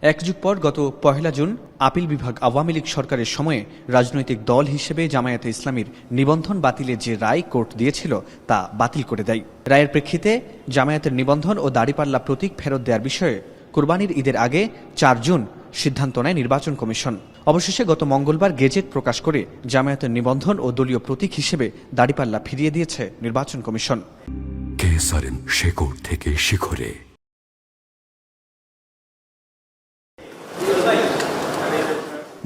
এক যুগ পর গত ১ জুন আপিল বিভাগ আওয়ামী লীগ সরকারের সময়ে রাজনৈতিক দল হিসেবে জামায়াতে ইসলামীর নিবন্ধন বাতিলের যে রায় কোর্ট দিয়েছিল তা বাতিল করে দেয়। রায়ের প্রেক্ষিতে জামায়াতের নিবন্ধন ও দাড়িপাল্লা প্রতীক ফেরত দেওয়ার বিষয়ে কুরবানির ঈদের আগে ৪ জুন সিদ্ধান্ত নেয় নির্বাচন কমিশন। অবশেষে গত মঙ্গলবার গেজেট প্রকাশ করে জামায়াতের নিবন্ধন ও দলীয় প্রতীক হিসেবে দাড়িপাল্লা ফিরিয়ে দিয়েছে নির্বাচন কমিশন। কেসারেন শেকড় থেকে শিখরে।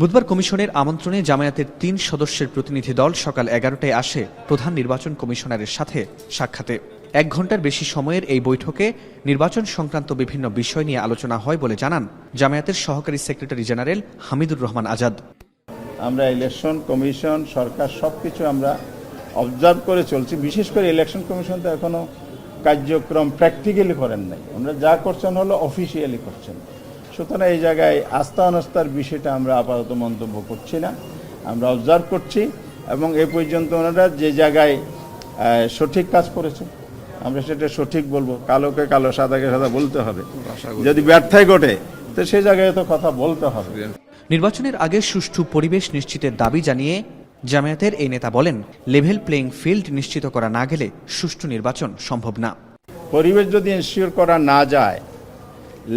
বুধবার কমিশনের আমন্ত্রণে জামায়াতের ৩ সদস্যের প্রতিনিধি দল সকাল ১১টায় আসে প্রধান নির্বাচন কমিশনারের সাথে সাক্ষাতে। ১ ঘণ্টার বেশি সময়ের এই বৈঠকে নির্বাচন সংক্রান্ত বিভিন্ন বিষয় নিয়ে আলোচনা হয় বলে জানান জামায়াতের সহকারী সেক্রেটারি জেনারেল হামিদুর রহমান আজাদ। আমরা ইলেকশন কমিশন সরকার সবকিছু আমরা অবজার্ভ করে চলছি। বিশেষ করে ইলেকশন কমিশন তো এখনো কার্যক্রম প্র্যাকটিক্যালি করেন নাই, আমরা যা করছেন হলো অফিসিয়ালি করছেন। সুতরাং এই জায়গায় আস্থা অনাস্থার বিষয়টা আমরা আপাতত মন্তব্য করছি না, আমরা অবজার্ভ করছি এবং এ পর্যন্ত ওনারা যে জায়গায় সঠিক কাজ করেছে আমরা সেটা সঠিক বলবো। কালোকে কালো, সাদাকে সাদা বলতে হবে। যদি ব্যর্থই ঘটে তো সেই জায়গায় তো কথা বলতে হবে। নির্বাচনের আগে সুষ্ঠু পরিবেশ নিশ্চিতের দাবি জানিয়ে জামায়াতের এই নেতা বলেন, লেভেল প্লেইং ফিল্ড নিশ্চিত করা না গেলে সুষ্ঠু নির্বাচন সম্ভব না। পরিবেশ যদি ইনশিওর করা না যায়,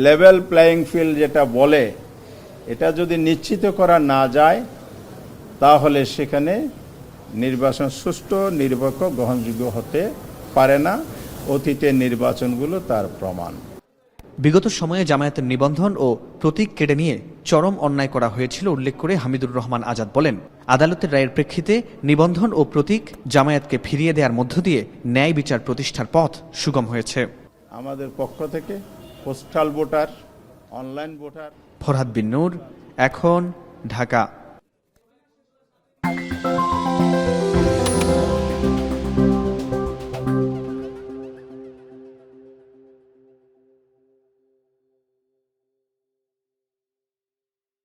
লেভেল প্লেইং ফিল্ড যেটা বলে এটা যদি নিশ্চিত করা না যায় তাহলে সেখানে নির্বাচন সুষ্ঠু, নিরপেক্ষ, গ্রহণযোগ্য হতে পারে না। অতীতের নির্বাচনগুলো তার প্রমাণ। বিগত সময়ে জামায়াতের নিবন্ধন ও প্রতীক কেড়ে নিয়ে চরম অন্যায় করা হয়েছিল উল্লেখ করে হামিদুর রহমান আজাদ বলেন, আদালতের রায়ের প্রেক্ষিতে নিবন্ধন ও প্রতীক জামায়াতকে ফিরিয়ে দেওয়ার মধ্য দিয়ে ন্যায় বিচার প্রতিষ্ঠার পথ সুগম হয়েছে। আমাদের পক্ষ থেকে postal voter, online voter. Farhad Bin Noor, এখন, ঢাকা।